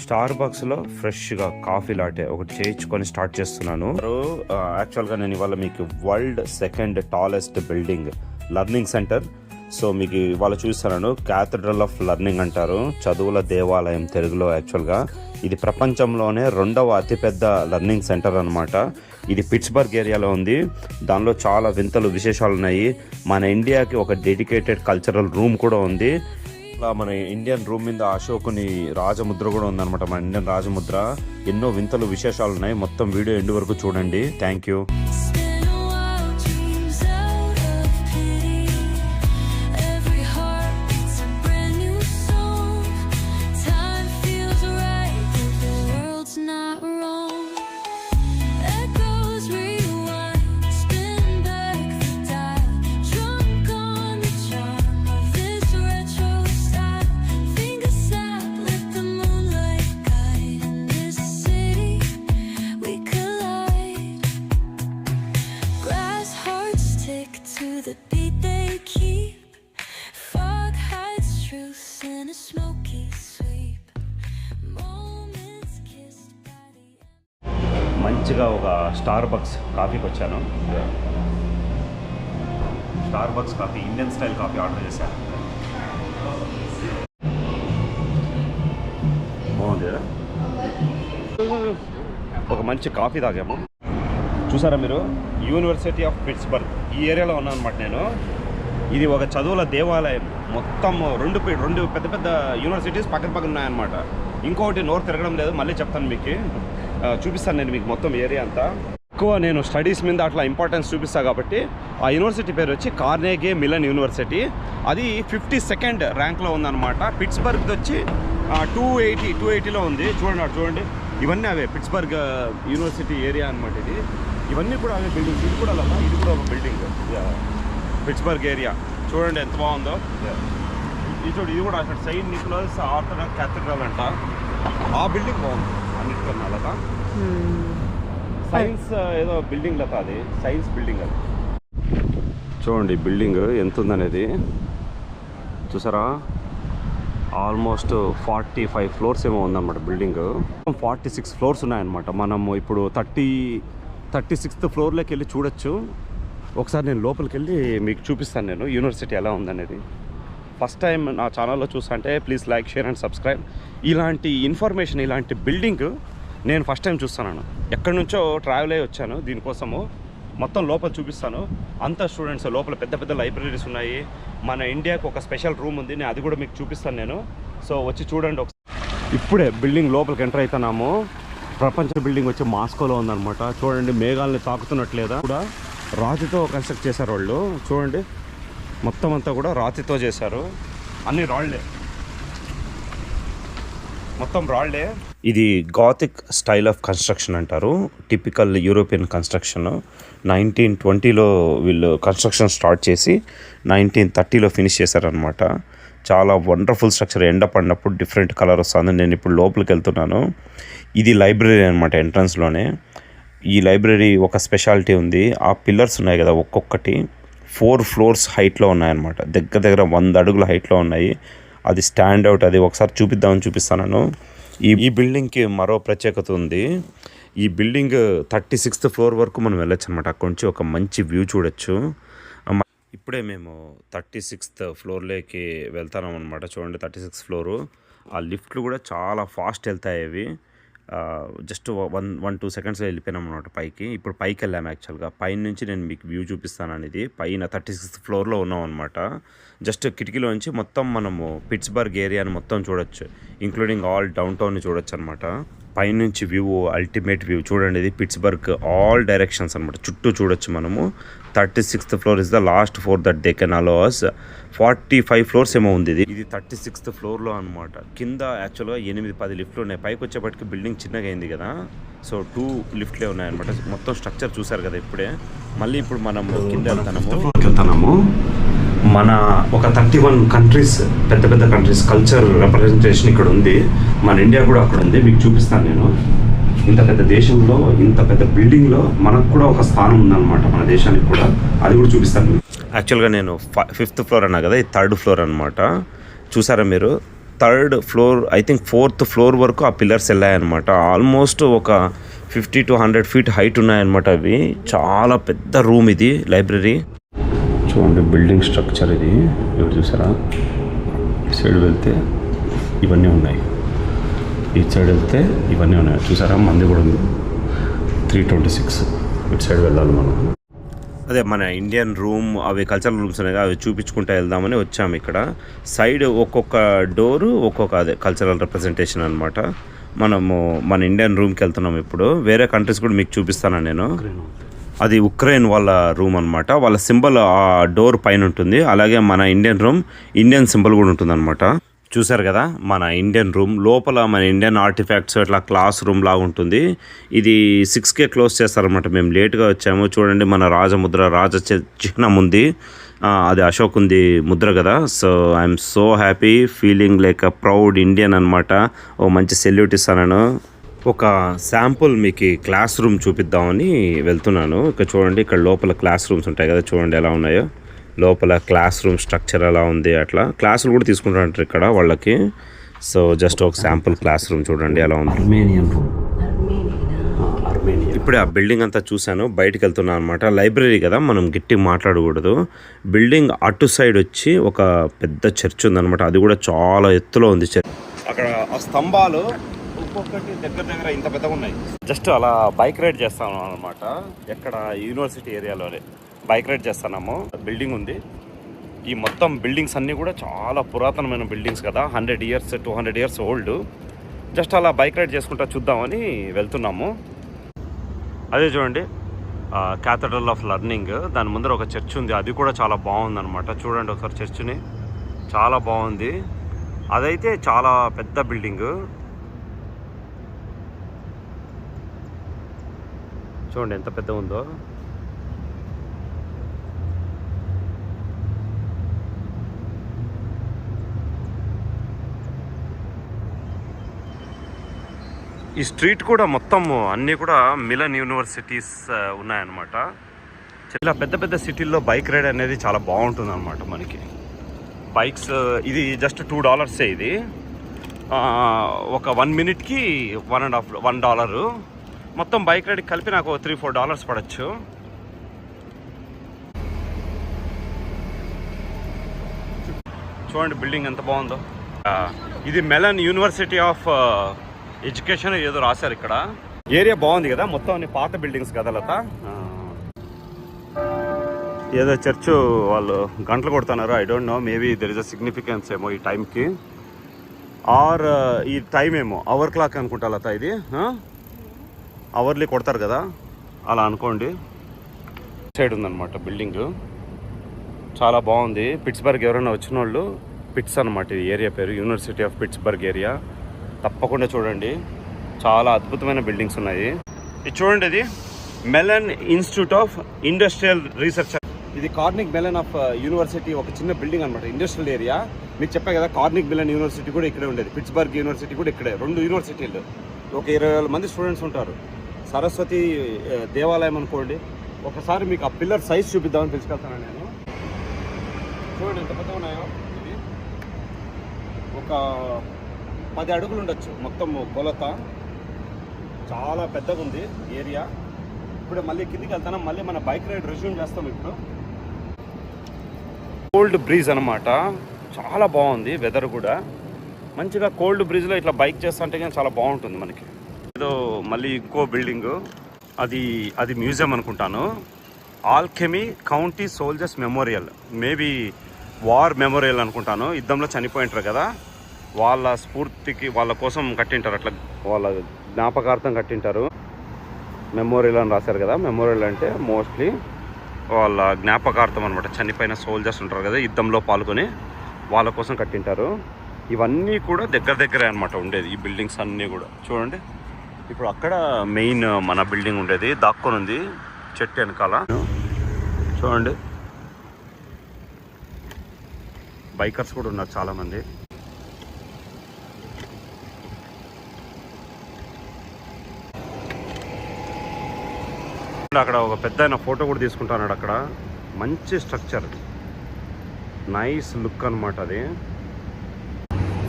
Star బక్స్లో ఫ్రెష్గా coffee latte ఒకటి చేయించుకొని స్టార్ట్ చేస్తున్నాను. యాక్చువల్గా నేను ఇవాళ మీకు world second tallest building learning centre. So మీకు ఇవాళ చూస్తున్నాను, క్యాథడ్రల్ ఆఫ్ లర్నింగ్ అంటారు, చదువుల దేవాలయం తెలుగులో. యాక్చువల్గా ఇది ప్రపంచంలోనే 2వ అతిపెద్ద లర్నింగ్ సెంటర్ అనమాట. ఇది పిట్స్బర్గ్ ఏరియాలో ఉంది. దానిలో చాలా వింతలు విశేషాలు ఉన్నాయి. మన ఇండియాకి ఒక డెడికేటెడ్ కల్చరల్ రూమ్ కూడా ఉంది. మన ఇండియన్ రూమ్ మీద అశోకుని రాజముద్ర కూడా ఉందన్నమాట, మన ఇండియన్ రాజముద్ర. ఎన్నో వింతలు విశేషాలు ఉన్నాయి. మొత్తం వీడియో ఎండ్ వరకు చూడండి. Thank you. మంచిగా ఒక స్టార్ బక్స్ కాఫీకి వచ్చాను. Starbucks coffee, Indian style coffee order చేశాను. బాగుంది కదా. ఒక మంచి కాఫీ తాగాము. చూసారా మీరు, యూనివర్సిటీ ఆఫ్ పిట్స్బర్గ్ ఈ ఏరియాలో ఉన్నాను అనమాట నేను. ఇది ఒక చదువుల దేవాలయం. మొత్తం రెండు పెద్ద పెద్ద యూనివర్సిటీస్ పక్కన ఉన్నాయన్నమాట. ఇంకొకటి నోరు తిరగడం లేదు, మళ్ళీ చెప్తాను మీకు, చూపిస్తాను నేను మీకు మొత్తం ఏరియా అంతా. ఎక్కువ నేను స్టడీస్ మీద అట్లా ఇంపార్టెన్స్ చూపిస్తాను కాబట్టి ఆ యూనివర్సిటీ పేరు వచ్చి కార్నెగీ మిలన్ యూనివర్సిటీ. అది 52nd ర్యాంక్లో ఉందన్నమాట. పిట్స్బర్గ్ వచ్చి 280లో ఉంది. చూడండి, ఇవన్నీ అవే పిట్స్బర్గ్ యూనివర్సిటీ ఏరియా అనమాట. ఇవన్నీ కూడా అవే బిల్డింగ్స్. ఇది కూడా అలా, ఇది కూడా ఒక బిల్డింగ్, పిట్స్బర్గ్ ఏరియా. చూడండి ఎంత బాగుందో. ఇది కూడా అక్కడ సెయింట్ నికోలస్ ఆర్థడాక్స్ క్యాథడ్రల్ అంట. ఆ బిల్డింగ్ బాగుంది అన్నిటికన్నా. అలాగా సైన్స్ ఏదో బిల్డింగ్ లత, అది సైన్స్ బిల్డింగ్. అది చూడండి బిల్డింగ్ ఎంత ఉందనేది. చూసారా, ఆల్మోస్ట్ 45 ఫ్లోర్స్ ఏమో ఉందన్నమాట బిల్డింగ్. 46 ఫ్లోర్స్ ఉన్నాయన్నమాట. మనము ఇప్పుడు 36th ఫ్లోర్లోకి వెళ్ళి చూడొచ్చు. ఒకసారి నేను లోపలికి వెళ్ళి మీకు చూపిస్తాను నేను యూనివర్సిటీ ఎలా ఉందనేది. ఫస్ట్ టైం నా ఛానల్లో చూస్తుంటే please like, share and subscribe. ఇలాంటి ఇన్ఫర్మేషన్, ఇలాంటి బిల్డింగ్ నేను ఫస్ట్ టైం చూస్తున్నాను. ఎక్కడి నుంచో ట్రావెల్ అయ్యి వచ్చాను దీనికోసము. మొత్తం లోపల చూపిస్తాను. అంతా స్టూడెంట్స్, లోపల పెద్ద పెద్ద లైబ్రరీస్ ఉన్నాయి. మన ఇండియాకి ఒక స్పెషల్ రూమ్ ఉంది, నేను అది కూడా మీకు చూపిస్తాను నేను. సో వచ్చి చూడండి ఒకసారి. ఇప్పుడే బిల్డింగ్ లోపలికి ఎంటర్ అవుతున్నాము. ప్రపంచ బిల్డింగ్ వచ్చి మాస్కోలో ఉందన్నమాట. చూడండి, మేఘాలని తాకుతున్నట్లేదా కూడా రాతితో కన్స్ట్రక్ట్ చేశారు వాళ్ళు. చూడండి, మొత్తం అంతా కూడా రాతితో చేశారు. అన్ని రాళ్లే, మొత్తం రాళ్లే. ఇది గాథిక్ స్టైల్ ఆఫ్ కన్స్ట్రక్షన్ అంటారు. Typical European construction. 1920లో వీళ్ళు కన్స్ట్రక్షన్ స్టార్ట్ చేసి 1930లో ఫినిష్ చేశారనమాట. చాలా వండర్ఫుల్ స్ట్రక్చర్. ఎండ పడినప్పుడు డిఫరెంట్ కలర్ వస్తుంది. నేను ఇప్పుడు లోపలికి వెళ్తున్నాను. ఇది లైబ్రరీ అనమాట. ఎంట్రన్స్లోనే ఈ లైబ్రరీ ఒక స్పెషాలిటీ ఉంది. ఆ పిల్లర్స్ ఉన్నాయి కదా, ఒక్కొక్కటి 4 ఫ్లోర్స్ హైట్లో ఉన్నాయన్నమాట. దగ్గర 100 అడుగుల హైట్లో ఉన్నాయి. అది స్టాండ్ అవుట్. అది ఒకసారి చూపిస్తాను. ఈ బిల్డింగ్కి మరో ప్రత్యేకత ఉంది. ఈ బిల్డింగ్ 36th ఫ్లోర్ వరకు మనం వెళ్ళొచ్చు అనమాట. అక్కడి నుంచి ఒక మంచి వ్యూ చూడొచ్చు. ఇప్పుడే మేము 36th ఫ్లోర్లోకి వెళ్తున్నాం అనమాట. చూడండి, 36th ఫ్లోరు. ఆ లిఫ్ట్లు కూడా చాలా ఫాస్ట్ వెళ్తాయి. అవి జస్ట్ 1-2 సెకండ్స్లో వెళ్ళిపోయినాం అనమాట పైకి. ఇప్పుడు పైకి వెళ్ళాము. యాక్చువల్గా పైన నుంచి నేను మీకు వ్యూ చూపిస్తాను అనేది. పైన 36th ఫ్లోర్లో ఉన్నాం అనమాట. జస్ట్ కిటికీలో నుంచి మొత్తం మనము పిట్స్బర్గ్ ఏరియాని మొత్తం చూడొచ్చు, ఇంక్లూడింగ్ ఆల్ డౌన్ టౌన్ని చూడొచ్చు అనమాట. పైనుంచి వ్యూ అల్టిమేట్ వ్యూ. చూడండి, ఇది పిట్స్బర్గ్ ఆల్ డైరెక్షన్స్ అనమాట. చుట్టూ చూడొచ్చు మనము. 36th floor is the last floor that they can allow us. 45 floors ఏమో ఉంది. ఇది 36th ఫ్లోర్లో అనమాట. కింద యాక్చువల్గా 8-10 లిఫ్ట్లు ఉన్నాయి. పైకి వచ్చేప్పటికి బిల్డింగ్ చిన్నగా అయింది కదా, సో 2 లిఫ్ట్లే ఉన్నాయన్నమాట. మొత్తం స్ట్రక్చర్ చూసారు కదా ఇప్పుడే. మళ్ళీ ఇప్పుడు మనం కింద వెళ్తున్నాము. మన ఒక 31 కంట్రీస్, పెద్ద పెద్ద కంట్రీస్ కల్చర్ రిప్రజెంటేషన్ ఇక్కడ ఉంది. మన ఇండియా కూడా అక్కడ ఉంది. మీకు చూపిస్తాను నేను. ఇంత పెద్ద దేశంలో, ఇంత పెద్ద బిల్డింగ్లో మనకు కూడా ఒక స్థానం ఉందన్నమాట, మన దేశానికి కూడా. అది కూడా చూపిస్తాను. యాక్చువల్గా నేను 5th ఫ్లోర్ అన్నా కదా, ఇది 3rd ఫ్లోర్ అనమాట. చూసారా మీరు, third floor I think 4th floor వరకు ఆ పిల్లర్స్ వెళ్ళాయన్నమాట. ఆల్మోస్ట్ ఒక 50 to 100 feet హైట్ ఉన్నాయన్నమాట. అవి చాలా పెద్ద రూమ్ ఇది, లైబ్రరీ. చూడండి బిల్డింగ్ స్ట్రక్చర్ ఇది, ఇక్కడ చూసారా? ఈ సైడ్ వెళ్తే ఇవన్నీ ఉన్నాయి, ఈ సైడ్ వెళ్తే ఇవన్నీ ఉన్నాయి. చూసారా మంది కూడా ఉంది. 326 ఇటు సైడ్ వెళ్ళాలి మనం. అదే మన ఇండియన్ రూమ్, అవి కల్చరల్ రూమ్స్ ఉన్నాయి, అవి చూపించుకుంటూ వెళ్దామని వచ్చాము. ఇక్కడ సైడ్ ఒక్కొక్క డోరు ఒక్కొక్క అదే కల్చరల్ రిప్రజెంటేషన్ అనమాట. మనము మన ఇండియన్ రూమ్కి వెళ్తున్నాం ఇప్పుడు. వేరే కంట్రీస్ కూడా మీకు చూపిస్తాను నేను. అది ఉక్రెయిన్ వాళ్ళ రూమ్ అనమాట. వాళ్ళ సింబల్ ఆ డోర్ పైన ఉంటుంది. అలాగే మన ఇండియన్ రూమ్ ఇండియన్ సింబల్ కూడా ఉంటుంది అనమాట. చూసారు కదా మన ఇండియన్ రూమ్ లోపల మన ఇండియన్ ఆర్టిఫాక్ట్స్ ఇట్లా క్లాస్ రూమ్ లాగా ఉంటుంది. ఇది 6కే క్లోజ్ చేస్తారనమాట. మేము లేట్గా వచ్చాము. చూడండి మన రాజముద్ర, చిహ్నం ఉంది, అది అశోక్ ఉంది ముద్ర కదా. So I'm so happy, feeling like a proud Indian అనమాట. ఓ మంచి సెల్యూట్ ఇస్తాను. ఒక శాంపుల్ మీకు క్లాస్ రూమ్ చూపిద్దామని వెళ్తున్నాను. ఇక్కడ చూడండి, ఇక్కడ లోపల క్లాస్ రూమ్స్ ఉంటాయి కదా, చూడండి ఎలా ఉన్నాయో. లోపల క్లాస్ రూమ్ స్ట్రక్చర్ ఎలా ఉంది, అట్లా క్లాసులు కూడా తీసుకుంటారంటారు ఇక్కడ వాళ్ళకి. సో జస్ట్ ఒక శాంపుల్ క్లాస్ రూమ్ చూడండి ఎలా ఉంది. ఇప్పుడే ఆ బిల్డింగ్ అంతా చూశాను, బయటకు వెళ్తున్నాను అనమాట. లైబ్రరీ కదా, మనం గట్టిగా మాట్లాడకూడదు. బిల్డింగ్ అటు సైడ్ వచ్చి ఒక పెద్ద చర్చ్ ఉందన్నమాట. అది కూడా చాలా ఎత్తులో ఉంది చర్చ్. అక్కడ ఆ స్తంభాలు ఒక్కొక్కటి దగ్గర ఇంత పెద్దగా ఉన్నాయి. జస్ట్ అలా బైక్ రైడ్ చేస్తాను అనమాట. ఎక్కడ యూనివర్సిటీ ఏరియాలోనే బైక్ రైడ్ చేస్తున్నాము. బిల్డింగ్ ఉంది. ఈ మొత్తం బిల్డింగ్స్ అన్నీ కూడా చాలా పురాతనమైన బిల్డింగ్స్ కదా, 100 years 200 years ఓల్డ్. జస్ట్ అలా బైక్ రైడ్ చేసుకుంటా చూద్దామని వెళ్తున్నాము. అదే చూడండి క్యాథడ్రల్ ఆఫ్ లెర్నింగ్, దాని ముందర ఒక చర్చ్ ఉంది. అది కూడా చాలా బాగుందన్నమాట. చూడండి ఒకసారి చర్చ్ని, చాలా బాగుంది. అదైతే చాలా పెద్ద బిల్డింగ్. చూడండి ఎంత పెద్ద ఉందో. ఈ స్ట్రీట్ కూడా మొత్తం అన్నీ కూడా మిలన్ యూనివర్సిటీస్ ఉన్నాయన్నమాట. ఇలా పెద్ద పెద్ద సిటీల్లో బైక్ రైడ్ అనేది చాలా బాగుంటుంది అనమాట మనకి. బైక్స్ ఇది జస్ట్ $2 ఇది. ఒక 1 minute-కి $1.5 మొత్తం బైక్ రైడ్ కలిపి నాకు $3-4 పడచ్చు. చూడండి బిల్డింగ్ ఎంత బాగుందో. ఇది మెలన్ యూనివర్సిటీ ఆఫ్ ఎడ్యుకేషన్ ఏదో రాశారు ఇక్కడ. ఏరియా బాగుంది కదా, మొత్తం అన్ని పాత బిల్డింగ్స్ కదా లత. ఏదో చర్చ్ వాళ్ళు గంటలు కొడుతున్నారు. I don't know, maybe there is a significance ఏమో ఈ టైంకి, ఆర్ ఈ టైం ఏమో అవర్ క్లాక్ అనుకుంటా లత. ఇది అవర్లీ కొడతారు కదా, అలా అనుకోండి. సైడ్ ఉందన్నమాట బిల్డింగ్, చాలా బాగుంది. పిట్స్బర్గ్ ఎవరైనా వచ్చిన వాళ్ళు, పిట్స్ అనమాట ఈ ఏరియా పేరు, యూనివర్సిటీ ఆఫ్ పిట్స్బర్గ్ ఏరియా. తప్పకుండా చూడండి, చాలా అద్భుతమైన బిల్డింగ్స్ ఉన్నాయి. ఇది చూడండి, ఇది melon institute of industrial research. ఇది కార్నిగ్ మెలన్ ఆఫ్ యూనివర్సిటీ ఒక చిన్న బిల్డింగ్ అనమాట, ఇండస్ట్రియల్ ఏరియా. మీకు చెప్పా కదా కార్నిగ్ మెలన్ యూనివర్సిటీ కూడా ఇక్కడే ఉండేది, పిట్స్బర్గ్ యూనివర్సిటీ కూడా ఇక్కడే. 2 యూనివర్సిటీలు, ఒక 20,000 మంది స్టూడెంట్స్ ఉంటారు. సరస్వతి దేవాలయం అనుకోండి. ఒకసారి మీకు ఆ పిల్లర్ సైజ్ చూపిద్దామని తీసుకెళ్తాను నేను. చూడండి ఎంత పెద్దగా ఉన్నాయో. ఇది ఒక 10 అడుగులు ఉండొచ్చు మొత్తం కొలత. చాలా పెద్దగా ఉంది ఏరియా. ఇప్పుడు మళ్ళీ కిందికి వెళ్తాను, మళ్ళీ మన బైక్ రైడ్ రెజ్యూమ్ చేస్తాం. ఇప్పుడు కోల్డ్ బ్రీజ్ అనమాట, చాలా బాగుంది. వెదర్ కూడా మంచిగా కోల్డ్ బ్రీజ్లో ఇట్లా బైక్ చేస్తుంటే కానీ చాలా బాగుంటుంది మనకి. ఏదో మళ్ళీ ఇంకో బిల్డింగ్, అది మ్యూజియం అనుకుంటాను. Alchemy county soldiers memorial, maybe war memorial అనుకుంటాను. యుద్ధంలో చనిపోయింటారు కదా, వాళ్ళ స్ఫూర్తికి వాళ్ళ కోసం కట్టింటారు, అట్లా వాళ్ళ జ్ఞాపకార్థం కట్టింటారు. మెమోరియల్ అని రాశారు కదా. మెమోరియల్ అంటే మోస్ట్లీ వాళ్ళ జ్ఞాపకార్థం అనమాట. చనిపోయిన సోల్జర్స్ ఉంటారు కదా యుద్ధంలో పాల్గొని, వాళ్ళ కోసం కట్టింటారు. ఇవన్నీ కూడా దగ్గరే అనమాట ఉండేది, ఈ బిల్డింగ్స్ అన్నీ కూడా. చూడండి ఇప్పుడు అక్కడ మెయిన్ మన బిల్డింగ్ ఉండేది, దాక్కొని ఉంది చెట్టు వెనకాల. చూడండి బైకర్స్ కూడా ఉన్నారు చాలామంది. అక్కడ ఒక పెద్ద ఆయన ఫోటో కూడా తీసుకుంటున్నాడు. అక్కడ మంచి స్ట్రక్చర్, నైస్ లుక్ అనమాట అది.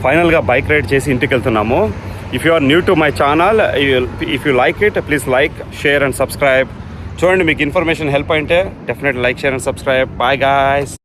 ఫైనల్గా బైక్ రైడ్ చేసి ఇంటికి వెళ్తున్నాము. If you are new to my channel, if you like it, please like, share and subscribe. చూడండి, మీకు ఇన్ఫర్మేషన్ హెల్ప్ అయితే definitely like, share and subscribe. Bye guys.